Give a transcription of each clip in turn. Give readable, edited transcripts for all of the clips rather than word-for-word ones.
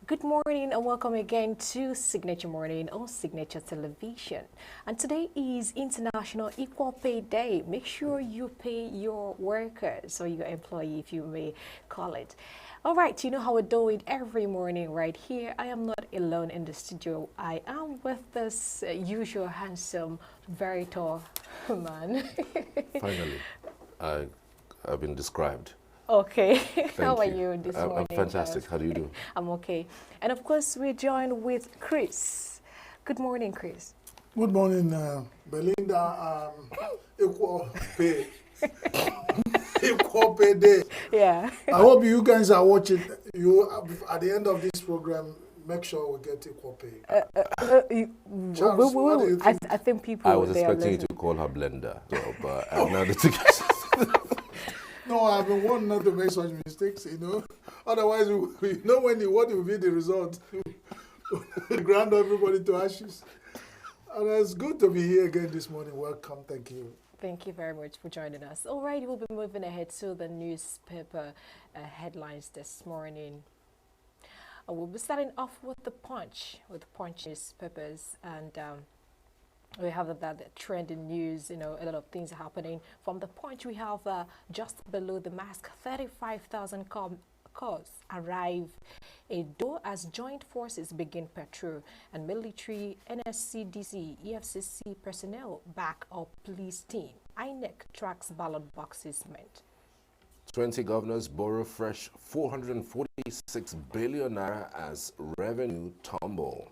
Good morning and welcome again to Signature Morning on Signature Television. And today is International Equal Pay Day. Make sure you pay your workers or your employee, if you may call it. All right, you know how we do it every morning right here. I am not alone in the studio. I am with this usual handsome, very tall man. Finally, I've been described. Okay, how Thank are you. you this I'm morning? fantastic. How do you do? I'm okay. And of course, we're joined with Chris. Good morning, Chris. Good morning, Belinda. Equal pay, equal pay day. Yeah. I hope you guys are watching. You at the end of this program, make sure we get equal pay. Charles, what do you think? I think people I was they are expecting you listening. to call her Blender, so, but I'm not the No, I've been warned not to make such mistakes. Otherwise, we know what will be the result. Ground everybody to ashes. And it's good to be here again this morning. Welcome. Thank you. Thank you very much for joining us. All right, we'll be moving ahead to the newspaper headlines this morning. We'll be starting off with the Punch newspapers, and we have that trending news. A lot of things are happening. From the Punch, we have just below the mask, 35,000 cars arrive Edo as joint forces begin patrol, and military, NSCDC, EFCC personnel back up police team. INEC tracks ballot boxes meant. 20 governors borrow fresh 446 billion naira as revenue tumble.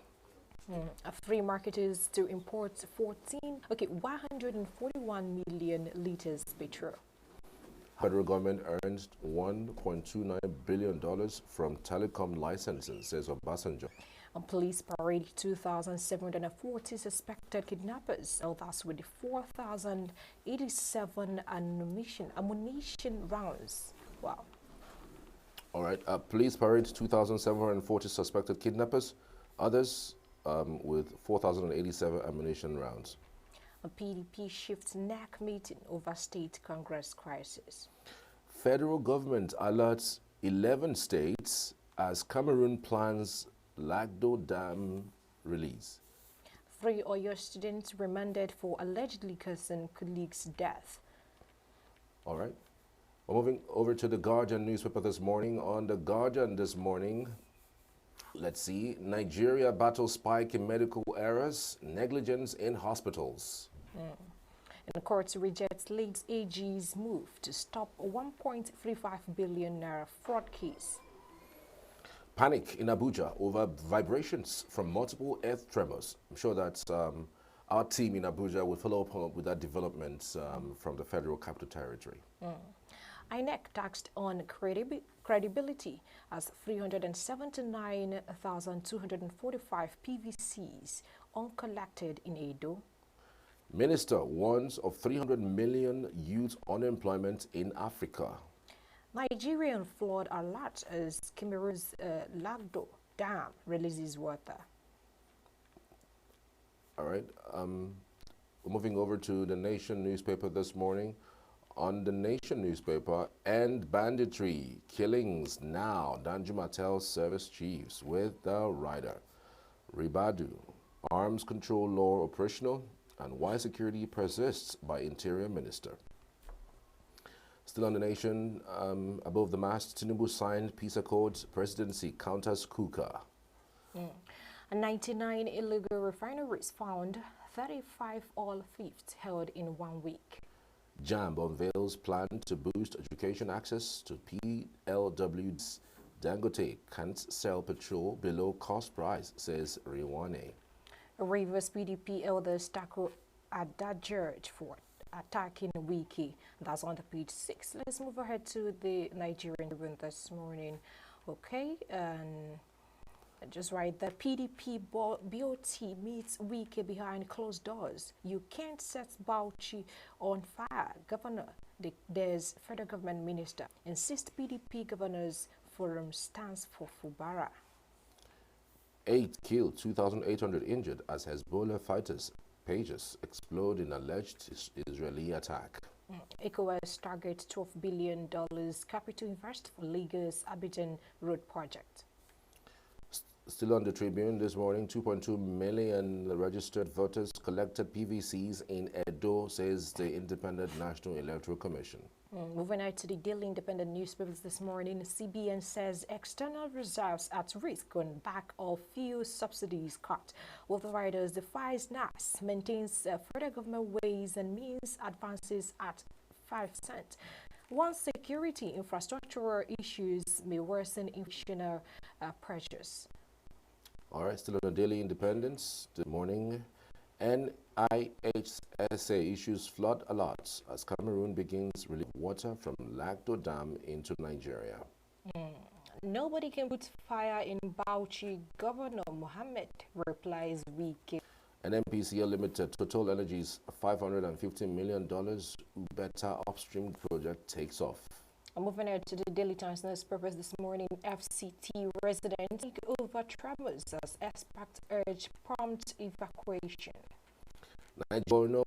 Free marketers to import 141 million liters petrol. Federal government earned $1.29 billion from telecom licenses, says Obasanjo. On police parade, 2,740 suspected kidnappers. That's with 4,087 ammunition rounds. Wow. All right, police parade, 2,740 suspected kidnappers. Others with 4,087 ammunition rounds. A PDP shifts NAC meeting over state Congress crisis. Federal government alerts 11 states as Cameroon plans Lagdo Dam release. 3 Oyo students remanded for allegedly causing colleague's death. All right. We're moving over to the Guardian newspaper this morning. On the Guardian this morning, let's see, Nigeria battles spike in medical errors, negligence in hospitals. And the court rejects late AG's move to stop 1.35 billion naira fraud case. Panic in Abuja over vibrations from multiple earth tremors. I'm sure that our team in Abuja will follow up with that development from the Federal Capital Territory. INEC taxed on credibility as 379,245 PVCs uncollected in Edo. Minister warns of 300 million youth unemployment in Africa. Nigerian flood alert as Cameroon's Lagdo Dam releases water. All right. Moving over to the Nation newspaper this morning. On the Nation newspaper, end banditry, killings now. Danjuma tells service chiefs with the rider. Ribadu, arms control law operational, and why security persists by Interior Minister. Still on the Nation, above the mast, Tinubu signed peace accords, presidency counters Kuka. 99 illegal refineries found, 35 oil thefts held in 1 week. JAMB unveils plan to boost education access to PLWs. Dangote can't sell petrol below cost price, says Riwane. Rivers PDP elders tackle Adajurge for attacking Wiki. That's on the page 6. Let's move ahead to the Nigerian Tribune this morning. Okay, and just right, the PDP BOT meets Wiki behind closed doors. You can't set Bauchi on fire. Governor, there's federal government minister. Insist PDP governors forum stands for Fubara. 8 killed, 2,800 injured as Hezbollah fighters' pages explode in alleged Israeli attack. ECOWAS targets $12 billion capital invest for Lagos Abidjan Road project. Still on the Tribune this morning, 2.2 million registered voters collected PVCs in Edo, says the Independent National Electoral Commission. Moving out to the Daily Independent newspapers this morning, CBN says external reserves at risk on back of fuel subsidies cut. With the riders defies NAS, maintains further government ways and means advances at 5 cents. One security infrastructural issues may worsen inflationary pressures. All right, still on the Daily Independence this morning. NIHSA issues flood alerts as Cameroon begins release water from Lagdo Dam into Nigeria. Nobody can put fire in Bauchi, Governor Mohammed replies weak. NNPCL Limited, Total Energy's $550 million Ubeta upstream project takes off. Moving on to the Daily Times newspapers this morning, FCT residents take over tremors as experts urge prompt evacuation. Nigeria,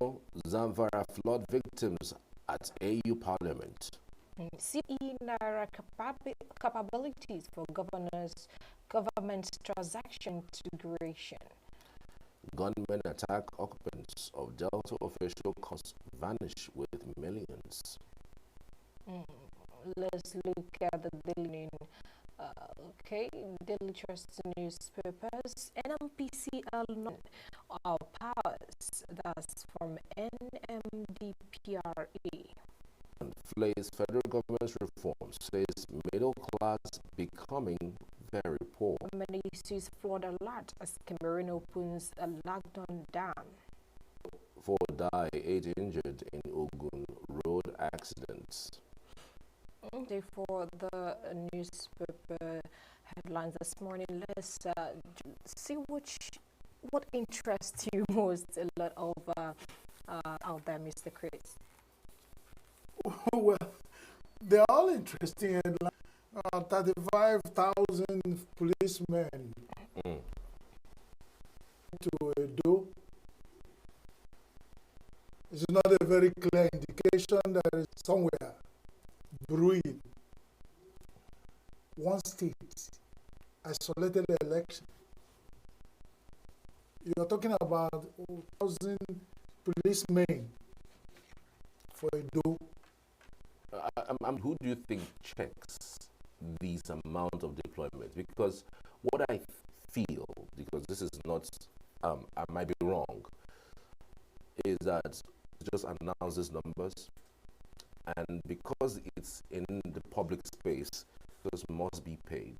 Zamfara flood victims at AU Parliament. CE Naira capabilities for government transaction integration. Gunmen attack occupants of Delta official costs vanish with millions. Let's look at the Daily Daily Trust newspapers. NMPCL powers, that's from NMDPRA. Flays federal government's reform, says middle class becoming very poor. Many issues flood alert as Cameroon opens a lockdown dam. 4 die, 8 injured in Ogun road accidents. For the newspaper headlines this morning, let's see what interests you most a lot of out there, Mr. Chris. Well, they're all interesting. 35,000 policemen to Edo. It's not a very clear indication that it's somewhere brewing. One state isolated the election. You're talking about 1,000 policemen for Edo. Who do you think checks these amount of deployment? Because what I feel, because this is not, I might be wrong, is that it just announces numbers, and because it's in the public space, those must be paid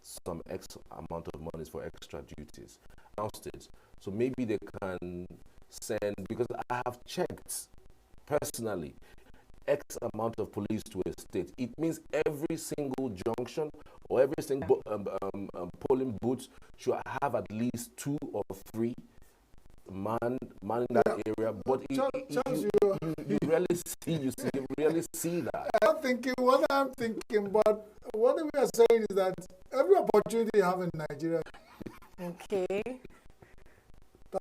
some X amount of money for extra duties. Announced it, so maybe they can send, because I have checked personally X amount of police to a state. It means every single junction or every single polling booth should have at least 2 or 3 man in that area. But you rarely see that. I'm thinking what I'm thinking, but what we are saying is that every opportunity you have in Nigeria. Okay.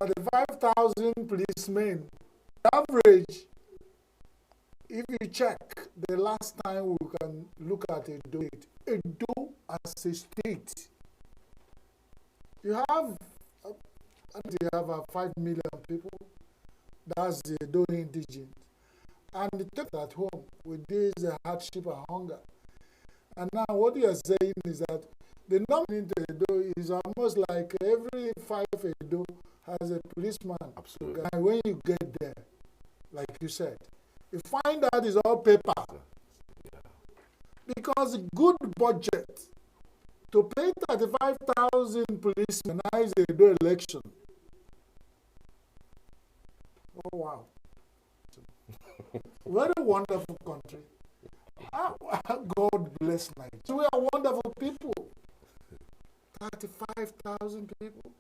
35,000 policemen. Average. If you check the last time we can look at Edo as a state, you have 5 million people. That's the Edo indigent, and they take that home with this hardship and hunger. And now what you are saying is that the number into Edo is almost like every 5 Edo has a policeman. Absolutely. And when you get there, like you said, you find out it's all paper. Yeah. Because good budget to pay 35,000 policemen is a do election. Oh, wow. What a wonderful country. God bless Nigeria. We are wonderful people. 35,000 people.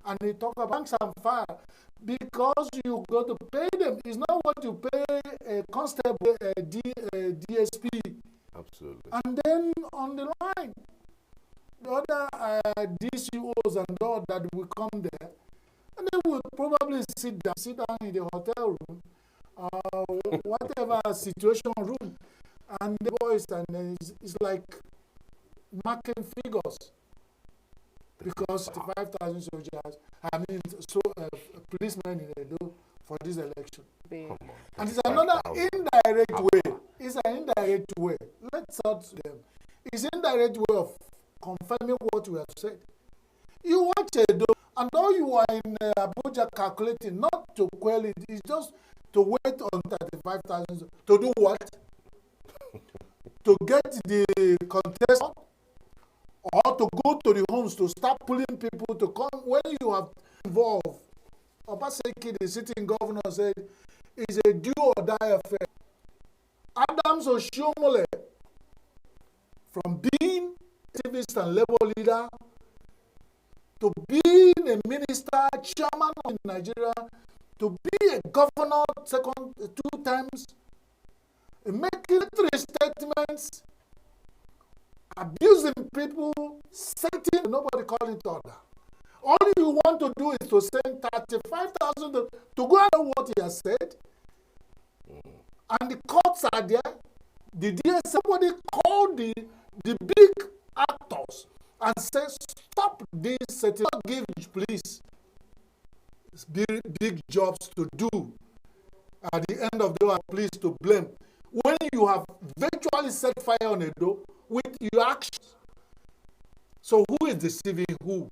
And they talk about banks and fire because you got to pay them. It's not what you pay a constable, a DSP. Absolutely. And then on the line, the other DCOs and all that will come there, and they will probably sit down in the hotel room, whatever situation room, and the boys, and it's like marking figures. because 5,000 soldiers, I mean, policemen in Edo for this election. Big. And it's another indirect way. It's an indirect way. Let's out to them. It's an indirect way of confirming what we have said. You watch Edo, and all you are in Abuja calculating, not to quell it, it's just to wait on 35,000. To do what? To get the contest, or to go to the homes to start pulling people to come when you are involved. Obaseki, the sitting governor, said it's a do or die affair. Adams Oshiomhole, from being activist and labor leader to being a minister, chairman in Nigeria, to be a governor 2 times, making 3 statements, abusing people, setting, nobody calling it order. All you want to do is to send 35,000 to go and know what he has said. And the courts are there. Somebody called the big actors and said, stop this setting. Give police big jobs to do. At the end of the day, police to blame. When you have virtually set fire on a door with your actions. So who is deceiving who?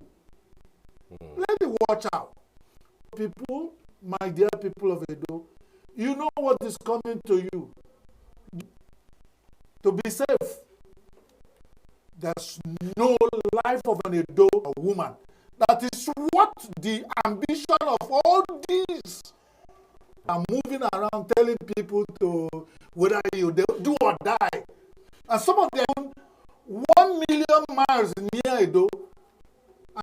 Let me watch out. People, my dear people of Edo, you know what is coming to you. To be safe, there's no life of an Edo woman. That is what the ambition of all these are moving around telling people to whether you do or die. And some of them 1 million miles near Edo,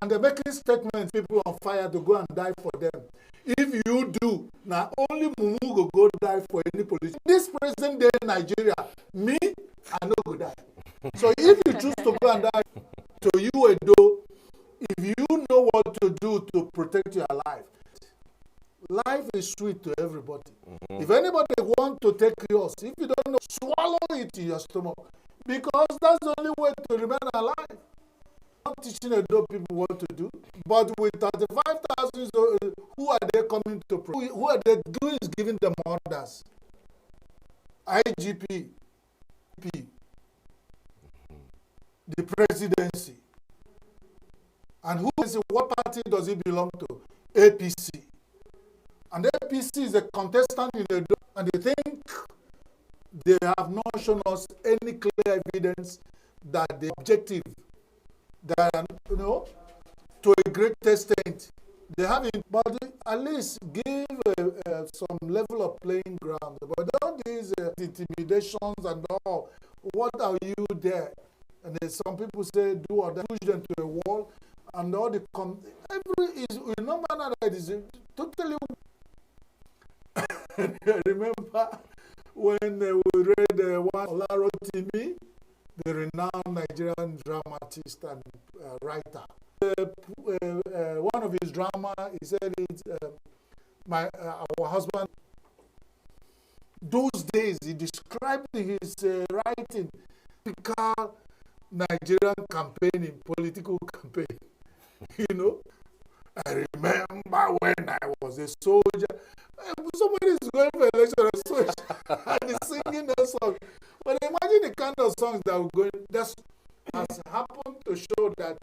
and they're making statements, people on fire to go and die for them. If you do, now only Mumu will go die for any police. This present day in Nigeria, me, I no go die. So if you choose to go and die, to you Edo, if you know what to do to protect your life is sweet to everybody. If anybody wants to take yours, if you don't know, swallow it in your stomach. Because that's the only way to remain alive. Not teaching Edo people what to do, but with 35,000, who are they coming to protect? Who are they doing is giving them orders? IGP, the presidency. And what party does he belong to? APC. And APC is a contestant in Edo, and they think they have not shown us any clear evidence that the objective, that, to a great extent, they haven't, but at least give some level of playing ground. But all these intimidations and all, what are you there? And some people say, do or that, push them to a wall, and all the no manner that is totally. Remember when we read one Olaro Timi, the renowned Nigerian dramatist and writer. One of his drama, he said our husband. Those days, he described his writing, typical Nigerian campaigning, political campaign. I remember when I was a soldier. Somebody is going for election as a soldier and he's singing that song. But imagine the kind of songs that are going. That has happened to show that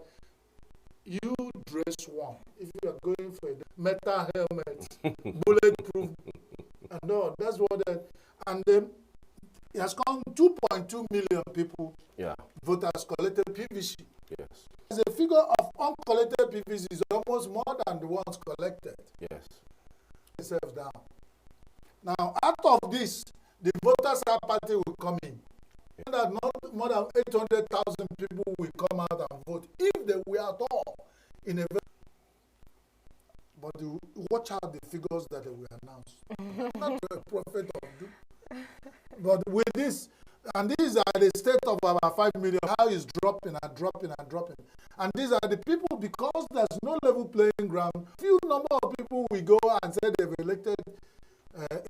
you dress warm. If you are going for a metal helmet, bulletproof, and all. That's what. And then it has come 2.2 million people. Yeah. Voters collected PVC. Yes. The figure of uncollected PVC is almost more than the ones collected. Yes. Itself down. Now, out of this, the voters' party will come in. And that not more than 800,000 people will come out and vote if they were at all in a. But watch out the figures that they will announce. Not a prophet of doom. But with this, and these are the state of about 5 million, how it's dropping and dropping and dropping. And these are the people, because there's no level playing ground, few number of people will go and say they've elected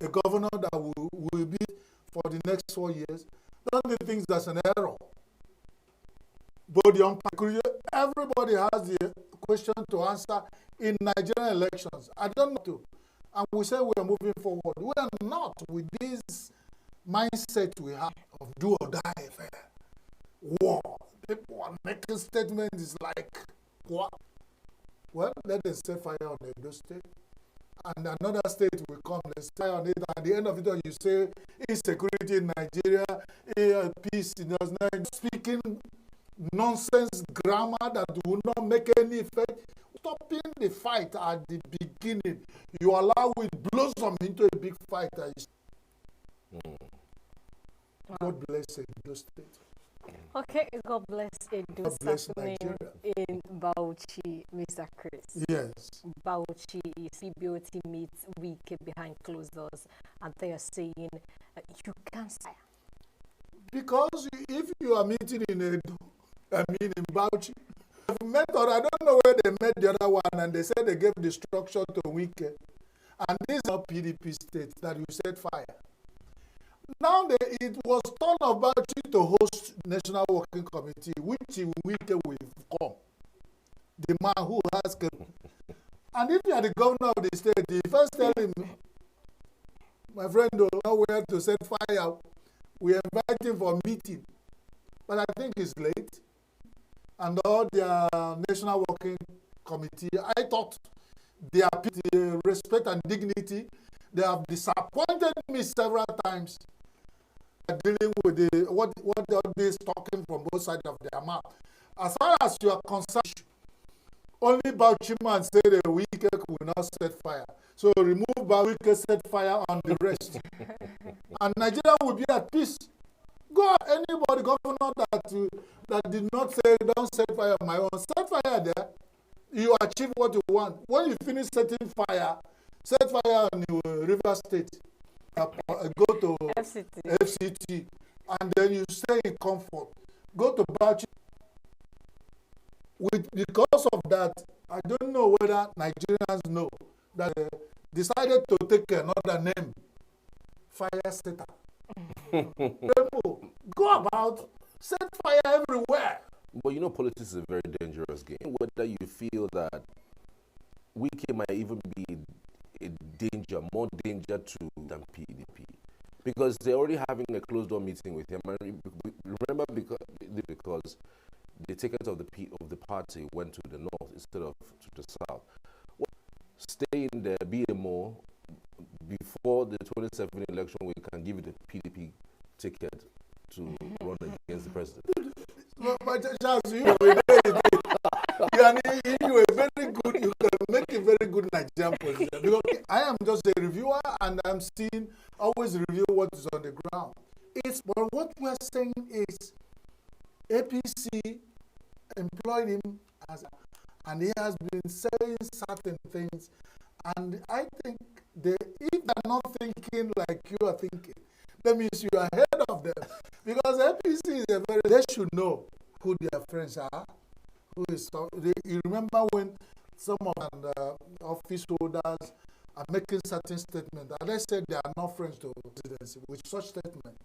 a governor that will be for the next 4 years. Don't they think that's an error? both young people, everybody has the question to answer in Nigerian elections. I don't know. And we say we are moving forward. We are not with this mindset we have of do or die affair. War. People are making statements like, what? Well, let them set fire on Edo State. And another state will come, let's say on it. At the end of it all, you say insecurity in Nigeria, peace in Nigeria, speaking nonsense grammar that will not make any effect. Stopping the fight at the beginning, you allow it blossom into a big fight. God bless Edo State. Okay, God bless Edo. God bless happening Nigeria. in Bauchi, Mr. Chris. Yes. Bauchi is CBOT meets week behind closed doors, and they are saying you can't say. Because if you are meeting in Edo, in Bauchi, I've met, or I don't know where they met the other one, and they said they gave the structure to Wike. And this is not PDP state that you set fire. Now it was turn of Bauchi to host National Working Committee, which Wike will come. The man who has come. And if you are the governor of the state, you first tell him, my friend, don't know where to set fire. We invite him for a meeting. But I think it's late. And all their National Working Committee, I thought their respect and dignity, they have disappointed me several times dealing with what they is talking from both sides of their mouth. As far as you are concerned, only Bauchi man say the Wike will not set fire. So remove Bauchi, set fire on the rest. And Nigeria will be at peace. Go, anybody, governor that did not say, don't set fire on my own, set fire there. You achieve what you want. When you finish setting fire, set fire on your River State. Go to FCT, and then you stay in comfort. Go to Bauchi. Because of that, I don't know whether Nigerians know that decided to take another name, fire setter. Go about, set fire everywhere. But you know, politics is a very dangerous game. Whether you feel that Wike might even be a danger, more danger than PDP, because they're already having a closed-door meeting with him. Remember, because the ticket of the party went to the north instead of to the south. Stay in there, be a more. Before the 2017 election, we can give you the PDP ticket to run against the president. But Charles, you are very good. You can make a very good Nigerian president. Because I am just a reviewer, and I'm always review what is on the ground. But what we are saying is, APC employed him and he has been saying certain things, and I think if they're not thinking like you are thinking, that means you are ahead of them. Because APC is they should know who their friends are. You remember when some of the office holders are making certain statements, and they said they are not friends to the presidency with such statement.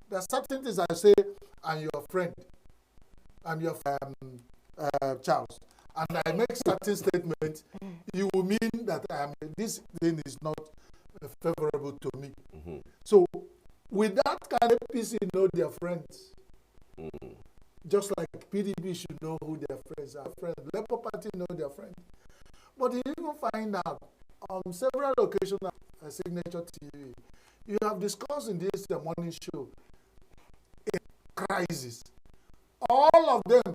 There are certain things I say, I'm your friend, I'm your Charles, and I make certain statements, you will mean that this thing is not favorable to me. Mm-hmm. So, with that kind of APC know their friends. Mm-hmm. Just like PDP should know who their friends are. Labour Party know their friends. But you even find out on several occasions at Signature TV, you have discussed in this morning show a crisis. All of them,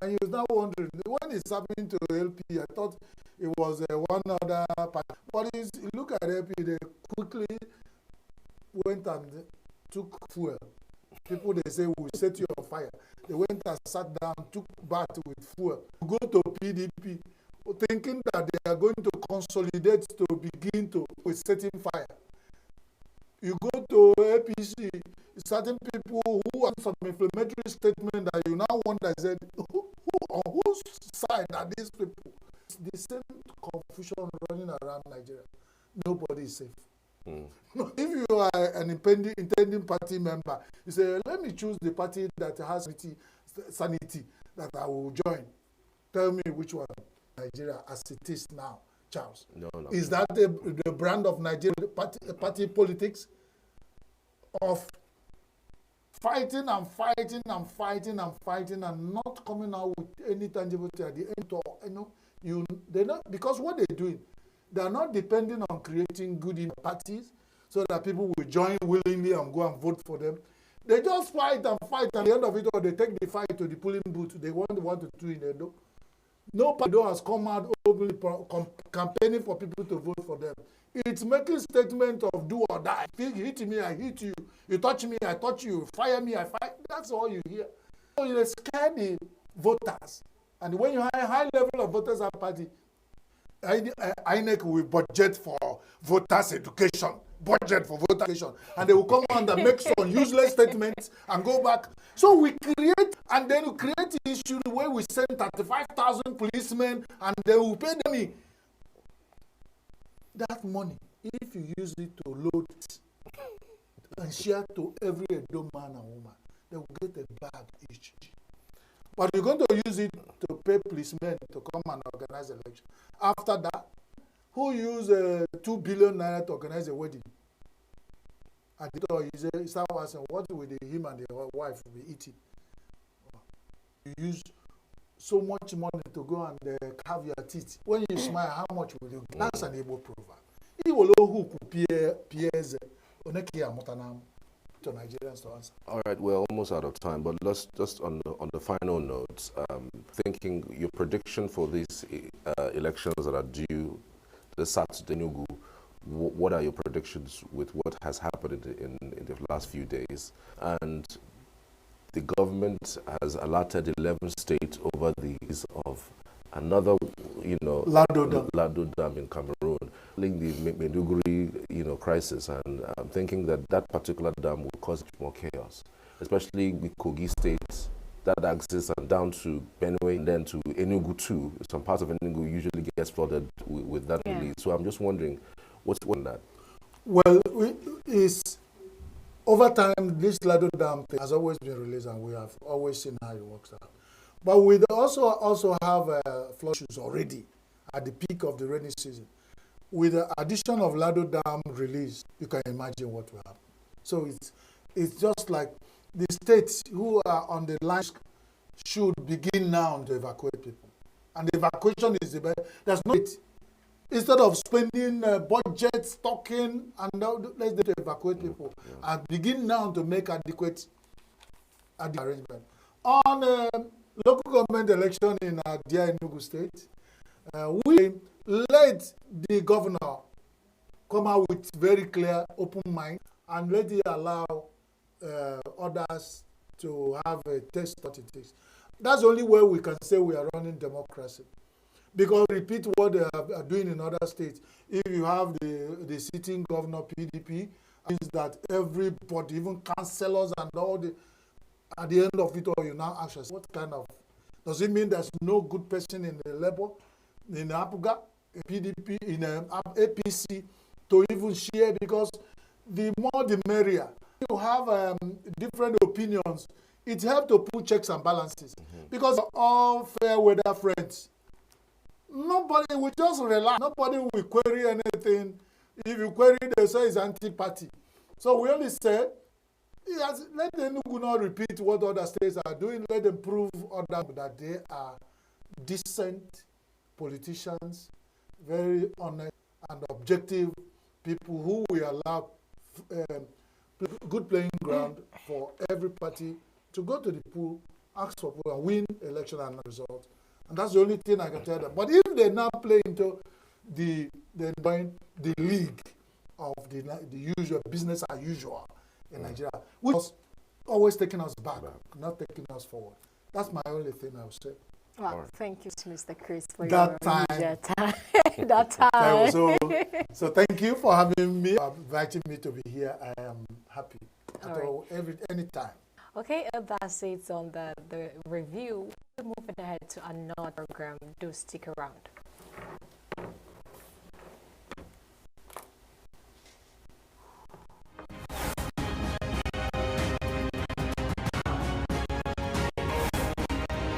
and you're now wondering, when it's happening to LP, I thought it was one other party. But look at LP, they quickly went and took fuel. People, they say, we'll set you on fire. They went and sat down, took bath with fuel. Go to PDP, thinking that they are going to consolidate to begin with setting fire. You go to APC, certain people who have some inflammatory statement that you now wonder, said, on whose side are these people? It's the same confusion running around Nigeria. Nobody is safe. If you also an intending party member. You say, let me choose the party that has sanity that I will join. Tell me which one. Nigeria as it is now, Charles. No. Is that the brand of Nigeria party politics? Of fighting and fighting and fighting and fighting and not coming out with any tangible thing at the end of, they're not, because what they're doing, they're not depending on creating good parties so that people will join willingly and go and vote for them. They just fight and fight, and at the end of it all, they take the fight to the polling booth. They want to do in Edo. No party has come out openly campaigning for people to vote for them. It's making statement of do or die. You hit me, I hit you. You touch me, I touch you. Fire me, I fire. That's all you hear. So you scare the voters. And when you have a high level of voters at party, INEC will budget for voters' education. Budget for voter education. And they will come on and make some useless statements and go back. So we create, and then we create the issue where we send 35,000 policemen and they will pay them that money. If you use it to load it and share to every Edo man and woman, they will get a bag each. But you're going to use it to pay policemen to come and organize election. After that, who used 2 billion naira to organize a wedding? And he start asking, what will him and the wife be eating? You use so much money to go and carve your teeth. When you smile, how much will you? That's an able proverb. He will know who could peers to Nigerians to answer. All right, we're almost out of time, but let's just on the final notes, thinking your prediction for these elections that are due this Saturday in Enugu, what are your predictions with what has happened in the last few days? And the government has allotted 11 states over the use of another, Lado Dam in Cameroon, linked the Maiduguri, crisis, and I'm thinking that particular dam will cause more chaos, especially with Kogi states that axis and down to Benue and then to Enugu too. Some parts of Enugu usually gets flooded with that release. So I'm just wondering, what's on that? Well, over time, this Lado Dam thing has always been released, and we have always seen how it works out. But we also have flushes already at the peak of the rainy season. With the addition of Lado Dam release, you can imagine what will happen. So it's just like the states who are on the line should begin now to evacuate people. And the evacuation is the best. There's no it. Instead of spending budgets, talking, and now let's evacuate people and begin now to make adequate arrangement. On local government election in dear Enugu State, we let the governor come out with very clear, open mind and let it allow others to have a taste what it is. That's the only way we can say we are running democracy. Because repeat what they are doing in other states. If you have the sitting governor PDP, means that everybody, even councillors and all at the end of it all, you now ask yourself, what kind of, does it mean there's no good person in the Labour, in Apuga, PDP, in APC to even share? Because the more the merrier. You have different opinions. It helps to put checks and balances. Because all fair weather friends. Nobody will just relax. Nobody will query anything. If you query, they say it's anti-party. So we only say, yes, let them not repeat what other states are doing. Let them prove that they are decent politicians, very honest and objective people who will allow good playing ground for every party to go to the pool, ask for pool, and win election and result. And that's the only thing I can tell them. But if they now play into the league of the usual business as usual in Nigeria, which was always taking us back, not taking us forward. That's my only thing I would say. Well, thank you, Mr. Chris, for that your time. that time. So thank you for having me, inviting me to be here. I am happy any time. Okay, that's it on the review. We're moving ahead to another program. Do stick around.